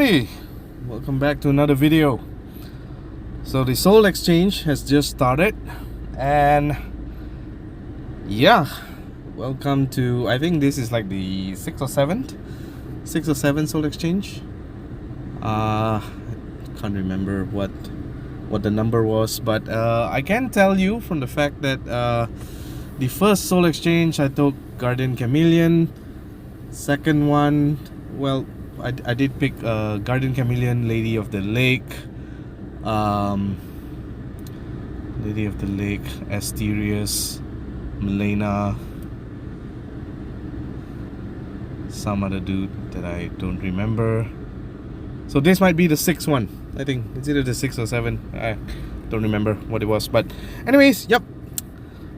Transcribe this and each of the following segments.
Hey, welcome back to another video. So the Soul Exchange has just started, and yeah, welcome to, I think this is like the 6th or 7th Soul Exchange. Can't remember what the number was, but I can tell you from the fact that the first Soul Exchange I took Guardian Chameleon. Second one, well, I did pick Guardian Chameleon, Lady of the Lake, Asterius, Melena, some other dude that I don't remember. So this might be the 6th one. I think it's either the 6th or 7th. I don't remember what it was. But anyways, yep.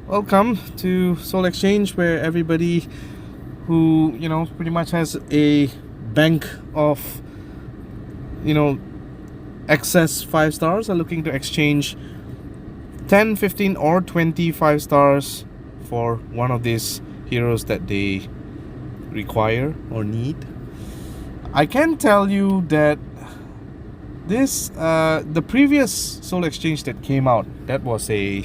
Welcome to Soul Exchange, where everybody who, pretty much has a bank of, excess 5 stars are looking to exchange 10, 15 or 20 5 stars for one of these heroes that they require or need. I can tell you that this the previous Soul Exchange that came out, that was a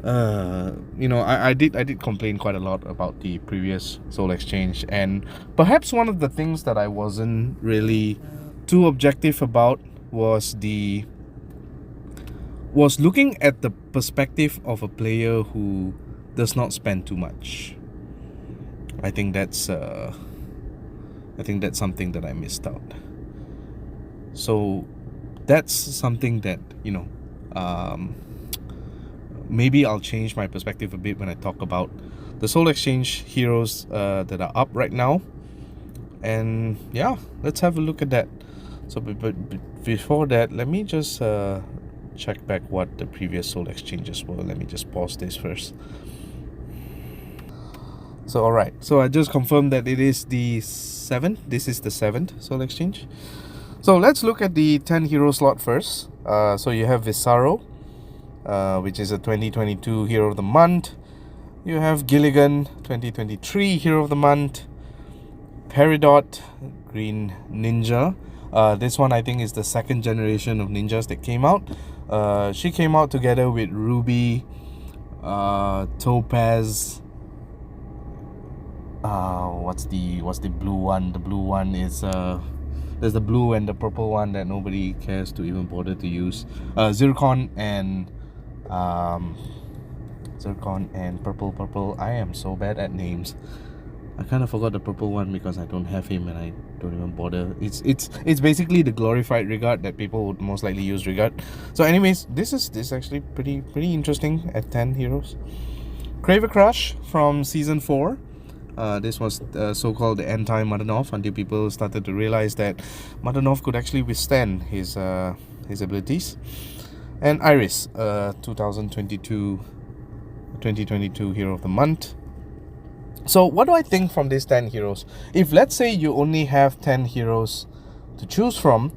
I did complain quite a lot about the previous Soul Exchange, and perhaps one of the things that I wasn't really too objective about was looking at the perspective of a player who does not spend too much. I think that's something that I missed out. So that's something that maybe I'll change my perspective a bit when I talk about the Soul Exchange heroes that are up right now. And yeah, let's have a look at that. So but before that, let me just check back what the previous Soul Exchanges were. Let me just pause this first. So alright, so I just confirmed that it is the 7th. This is the 7th Soul Exchange. So let's look at the 10 hero slot first. So you have Visaro, which is a 2022 Hero of the Month. You have Gilligan, 2023 Hero of the Month. Peridot, Green Ninja. This one I think is the 2nd generation of ninjas that came out. She came out together with Ruby, Topaz. What's the blue one? The blue one is there's the blue and the purple one that nobody cares to even bother to use. Zircon and purple. I am so bad at names. I kind of forgot the purple one because I don't have him and I don't even bother. It's basically the glorified Rigard that people would most likely use Rigard. So anyways, this is actually pretty interesting at 10 heroes. Craver Crush from season 4. This was so-called the anti-Madanov, until people started to realize that Madanov could actually withstand his abilities. And Iris, 2022 Hero of the Month. So what do I think from these 10 heroes? If let's say you only have 10 heroes to choose from,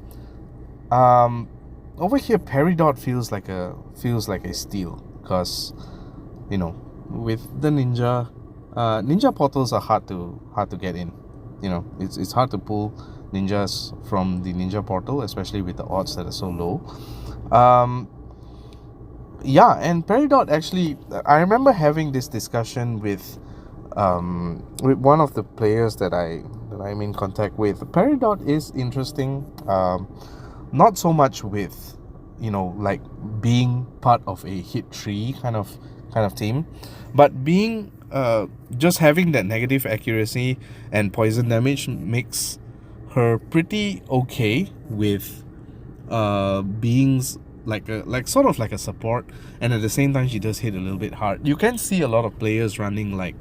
over here Peridot feels like a steal, because with the ninja portals are hard to get in. It's hard to pull ninjas from the ninja portal, especially with the odds that are so low. And Peridot, actually, I remember having this discussion with one of the players that I'm in contact with. Peridot is interesting, not so much with like being part of a hit tree kind of team, but being just having that negative accuracy and poison damage makes her pretty okay with beings like sort of like a support, and at the same time she does hit a little bit hard. You can see a lot of players running like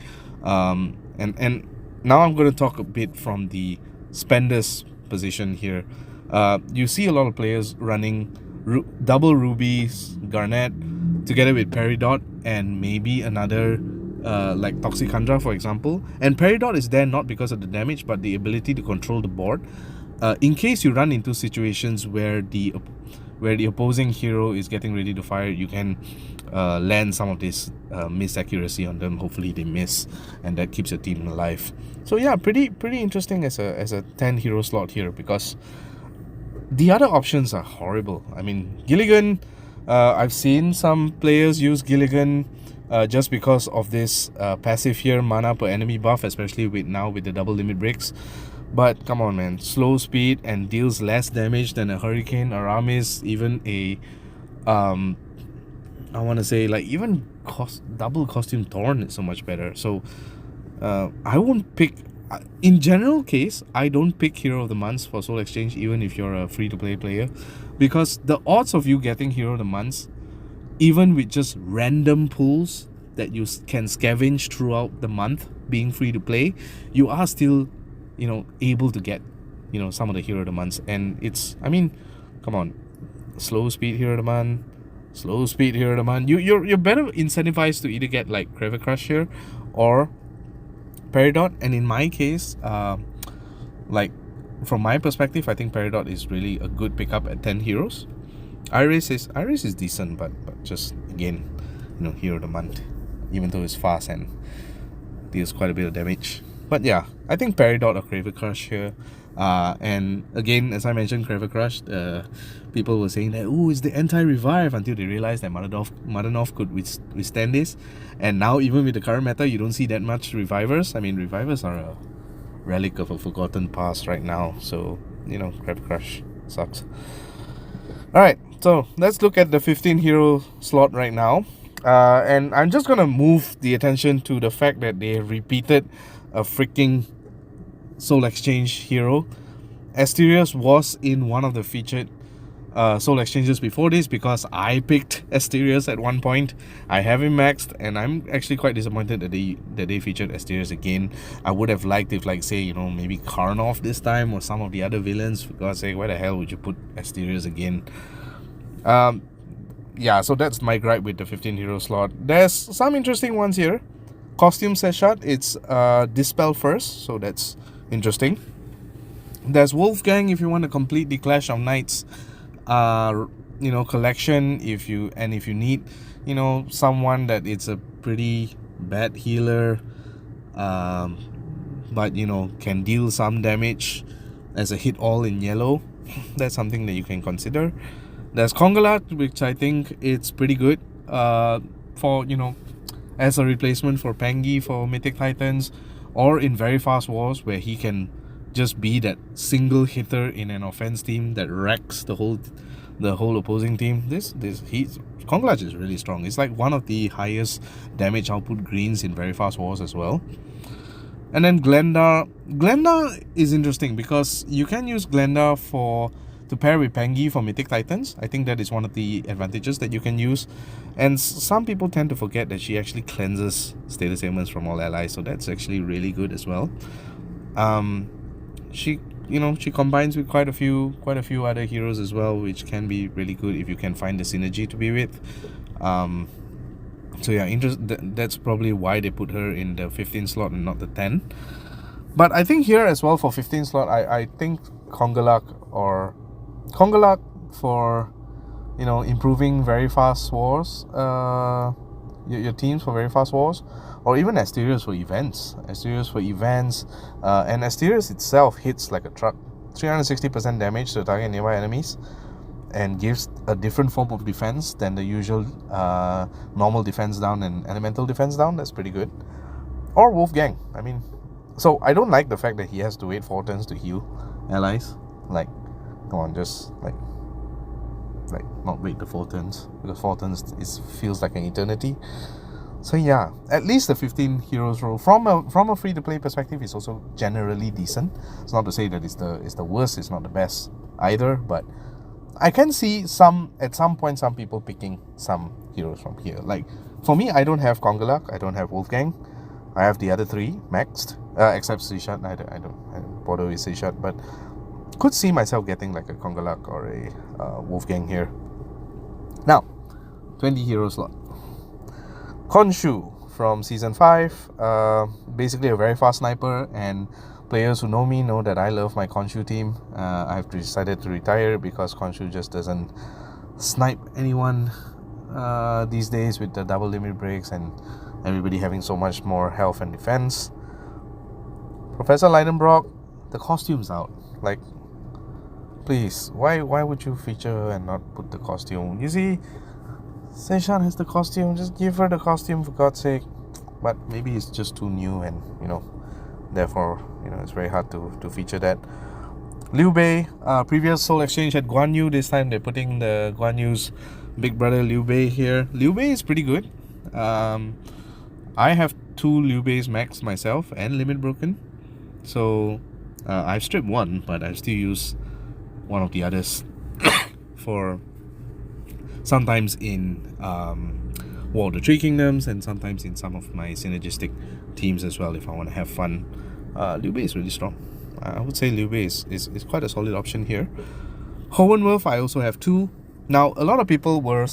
and now I'm going to talk a bit from the spender's position here. You see a lot of players running double rubies Garnet together with Peridot and maybe another like Toxicandra, for example. And Peridot is there not because of the damage, but the ability to control the board. In case you run into situations where where the opposing hero is getting ready to fire, you can land some of this miss accuracy on them. Hopefully they miss, and that keeps your team alive. So yeah, pretty interesting as a 10 hero slot here, because the other options are horrible. I mean, Gilligan, I've seen some players use Gilligan just because of this passive here, mana per enemy buff, especially with the double limit breaks. But come on, man, slow speed and deals less damage than a Hurricane, Aramis, even a I want to say like even double costume Thorn is so much better. So I won't pick. In general case, I don't pick Hero of the Month for Soul Exchange, even if you're a free-to-play player, because the odds of you getting Hero of the Month, even with just random pools that you can scavenge throughout the month being free-to-play, you are still, able to get, some of the Hero of the Months. And it's, I mean, come on, slow speed Hero of the Month, slow speed Hero of the Month. You're better incentivized to either get like Kraver Crush here or Peridot. And in my case, like from my perspective, I think Peridot is really a good pickup at 10 heroes. Iris is decent, but just again, Hero of the Month, even though it's fast and deals quite a bit of damage. But yeah, I think Peridot or Kraver Crush here. And again, as I mentioned, Kraver Crush, people were saying that, it's the anti-revive, until they realized that Madanov could withstand this. And now, even with the current meta, you don't see that much revivers. I mean, revivers are a relic of a forgotten past right now. So, Kraver Crush sucks. Alright, so let's look at the 15 hero slot right now. And I'm just gonna move the attention to the fact that they repeated a freaking Soul Exchange hero. Asterios was in one of the featured Soul Exchanges before this, because I picked Asterios at one point. I have him maxed, and I'm actually quite disappointed that they featured Asterios again. I would have liked if, like, say, maybe Karnov this time, or some of the other villains. For God's sake, why the hell would you put Asterios again? Yeah, so that's my gripe with the 15 hero slot. There's some interesting ones here. Costume Seshat, it's Dispel first, so that's interesting. There's Wolfgang if you want to complete the Clash of Knights collection, if you need someone that it's a pretty bad healer, but can deal some damage as a hit all in yellow. That's something that you can consider. There's Kongalat, which I think it's pretty good for as a replacement for Pangi for Mythic Titans, or in Very Fast Wars, where he can just be that single hitter in an offense team that wrecks the whole opposing team. Kongalat is really strong. It's like one of the highest damage output greens in Very Fast Wars as well. And then Glenda is interesting because you can use Glenda to pair with Pangi for Mythic Titans. I think that is one of the advantages that you can use. And some people tend to forget that she actually cleanses status ailments from all allies, so that's actually really good as well. She combines with quite a few other heroes as well, which can be really good if you can find the synergy to be with. So yeah, that's probably why they put her in the 15 slot and not the 10. But I think here as well for 15 slot, I think Kongalak for improving Very Fast Wars, your teams for Very Fast Wars, or even Asterios for events. And Asterios itself hits like a truck, 360% damage to target nearby enemies, and gives a different form of defense than the usual normal defense down and elemental defense down. That's pretty good. Or Wolfgang. I mean, so I don't like the fact that he has to wait 4 turns to heal allies. Like, come on, just like not wait the 4 turns, because 4 turns feels like an eternity. So yeah, at least the 15 heroes role from a free to play perspective is also generally decent. It's not to say that it's the worst, it's not the best either, but I can see at some point some people picking some heroes from here. Like for me, I don't have Kongalak, I don't have Wolfgang, I have the other 3 maxed, except Sishat. I don't bother with Sishat, but could see myself getting like a Kongalak or a Wolfgang here. Now, 20 hero slot. Khonshu from Season 5, basically a very fast sniper, and players who know that I love my Khonshu team. I've decided to retire because Khonshu just doesn't snipe anyone these days with the double limit breaks and everybody having so much more health and defense. Professor Lidenbrock, the costume's out. Like, please, why would you feature and not put the costume? You see, Seishan has the costume, just give her the costume for God's sake. But maybe it's just too new and, therefore, it's very hard to feature that. Liu Bei, previous Soul Exchange had Guan Yu. This time they're putting the Guan Yu's big brother Liu Bei here. Liu Bei is pretty good. I have 2 Liu Bei's max myself and limit broken. So I've stripped one, but I still use one of the others for sometimes in War of the Three Kingdoms and sometimes in some of my synergistic teams as well if I want to have fun. Liu Bei is really strong. I would say Liu Bei is quite a solid option here. Hohenwolf, I also have 2. Now, a lot of people were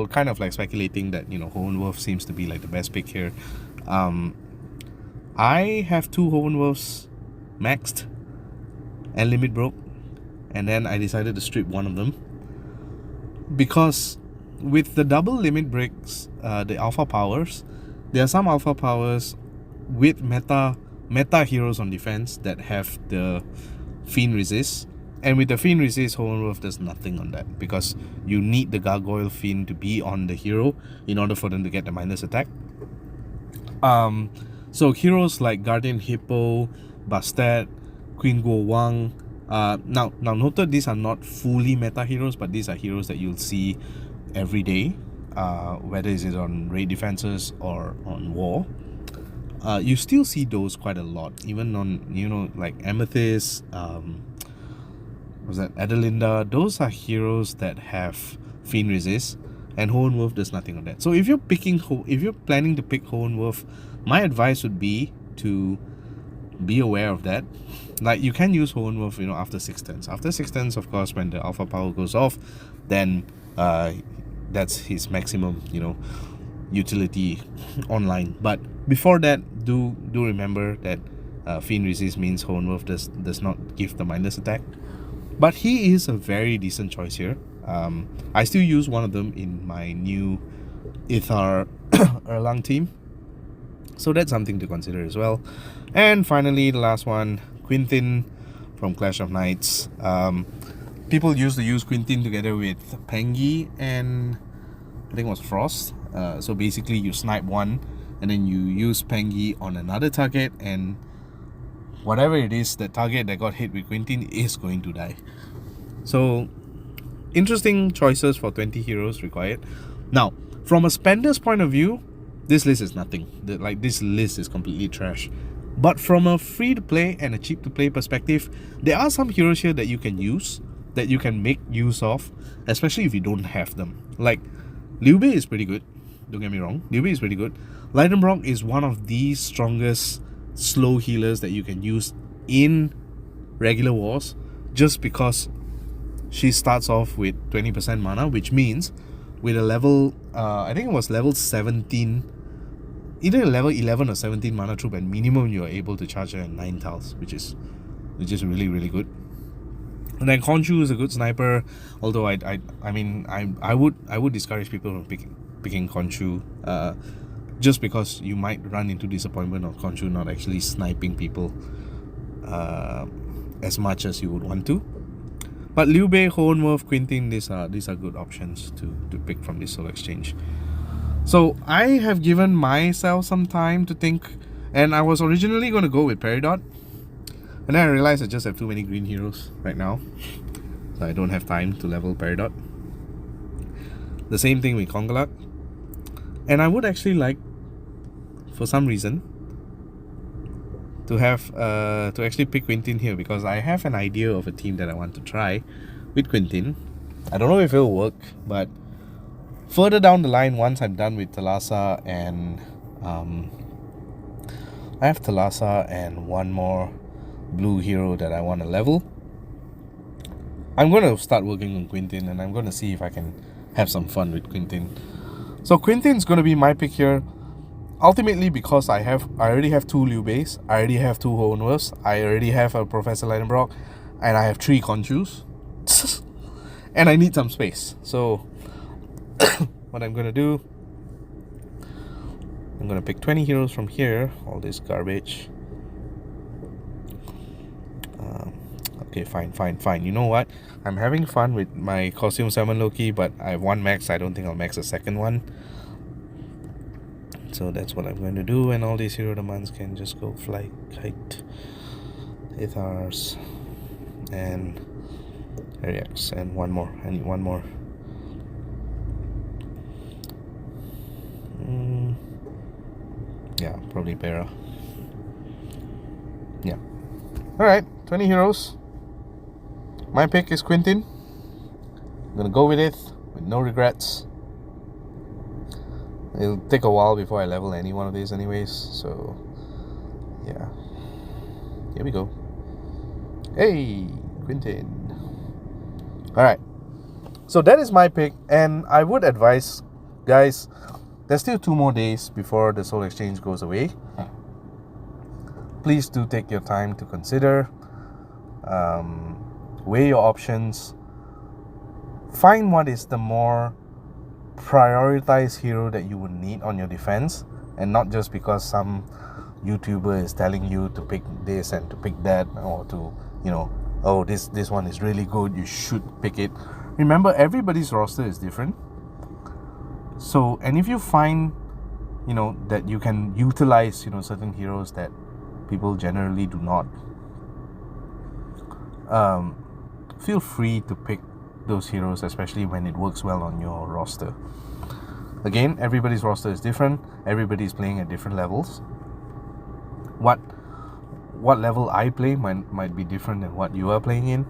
kind of like speculating that, Hohenwolf seems to be like the best pick here. I have 2 Hohenwolfs maxed and limit broke, and then I decided to strip one of them because with the double limit breaks, the alpha powers, there are some alpha powers with meta heroes on defense that have the Fiend Resist, and with the Fiend Resist, Hohenwolf does nothing on that because you need the Gargoyle Fiend to be on the hero in order for them to get the minus attack. So heroes like Guardian Hippo, Bastet, Queen Guo Wang. Now noted, these are not fully meta heroes, but these are heroes that you'll see every day, whether it's on raid defenses or on war. You still see those quite a lot, even on like Amethyst, was that Adelinda? Those are heroes that have Fiend Resist, and Hohenwolf does nothing on that. So if you're planning to pick Hohenwolf, my advice would be to be aware of that. Like, you can use Hohenwolf, after 6 turns. After 6 turns, of course, when the alpha power goes off, then that's his maximum, utility online. But before that, do remember that Fiend Resist means Hohenwolf does not give the minus attack. But he is a very decent choice here. I still use one of them in my new Ithar Erlang team. So that's something to consider as well. And finally, the last one, Quintin from Clash of Knights. People used to use Quintin together with Pengi and I think it was Frost. So basically you snipe one and then you use Pengi on another target, and whatever it is, the target that got hit with Quintin is going to die. So interesting choices for 20 heroes required. Now, from a spender's point of view, this list is nothing. This list is completely trash. But from a free to play and a cheap to play perspective, there are some heroes here that you can use, that you can make use of, especially if you don't have them. Like, Liu Bei is pretty good. Don't get me wrong, Liu Bei is pretty good. Lidenbrock is one of the strongest slow healers that you can use in regular wars, just because she starts off with 20% mana, which means with a level, I think it was level 17, either a level 11 or 17 mana troop, and minimum you are able to charge her at 9 tiles, which is really, really good. And then Khonshu is a good sniper, although I would discourage people from picking Khonshu, just because you might run into disappointment of Khonshu not actually sniping people as much as you would want to. But Liu Bei, Hohenwolf, Quintin, these are good options to pick from this Soul Exchange. So I have given myself some time to think, and I was originally going to go with Peridot, and then I realized I just have too many green heroes right now, so I don't have time to level Peridot. The same thing with Kongalak, and I would actually like, for some reason, to have to actually pick Quintin here, because I have an idea of a team that I want to try with Quintin. I don't know if it'll work, but further down the line, once I'm done with Thalassa and I have Thalassa and one more blue hero that I want to level, I'm going to start working on Quintin, and I'm going to see if I can have some fun with Quintin. So Quintin's going to be my pick here. Ultimately, because I already have 2 Liu Beis, I already have 2 Hohenwolfs, I already have a Professor Lidenbrock, and I have 3 Khonshus. and I need some space. So what I'm gonna do, I'm gonna pick 20 heroes from here, all this garbage. Okay, fine. You know what? I'm having fun with my costume summon Loki, but I have one max. I don't think I'll max a second one. So that's what I'm going to do, and all these hero demands can just go fly, kite, Ithars, and Ariax, and one more. I need one more. Yeah, probably Para. Yeah. Alright, 20 heroes. My pick is Quintin. I'm gonna go with it with no regrets. It'll take a while before I level any one of these anyways, so yeah. Here we go. Hey, Quintin. Alright. So that is my pick, and I would advise, guys, there's still 2 more days before the Soul Exchange goes away. Please do take your time to consider, weigh your options, find what is the more prioritized hero that you would need on your defense, and not just because some YouTuber is telling you to pick this and to pick that, or to, you know, oh, this one is really good, you should pick it. Remember, everybody's roster is different. So, and if you find, you know, that you can utilize, you know, certain heroes that people generally do not, feel free to pick those heroes, especially when it works well on your roster. Again, everybody's roster is different. Everybody's playing at different levels. What level I play might be different than what you are playing in.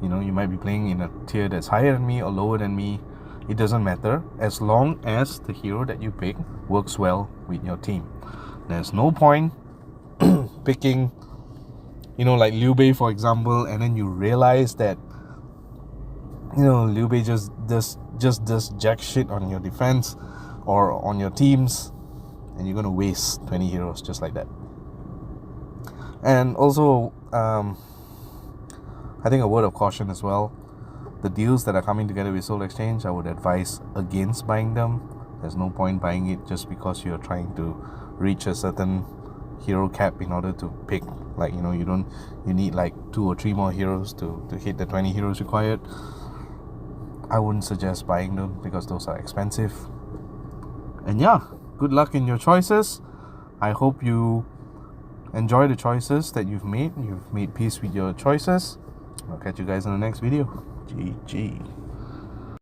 You know, you might be playing in a tier that's higher than me or lower than me. It doesn't matter, as long as the hero that you pick works well with your team. There's no point picking, you know, like Liu Bei, for example, and then you realize that, you know, Liu Bei just does jack shit on your defense or on your teams, and you're gonna waste 20 heroes just like that. And also, I think a word of caution as well. The deals that are coming together with Soul Exchange, I would advise against buying them. There's no point buying it just because you're trying to reach a certain hero cap in order to pick, like, you know, you need like 2 or 3 more heroes to hit the 20 heroes required. I wouldn't suggest buying them because those are expensive. And yeah, good luck in your choices. I hope you enjoy the choices that you've made. You've made peace with your choices. I'll catch you guys in the next video. GG.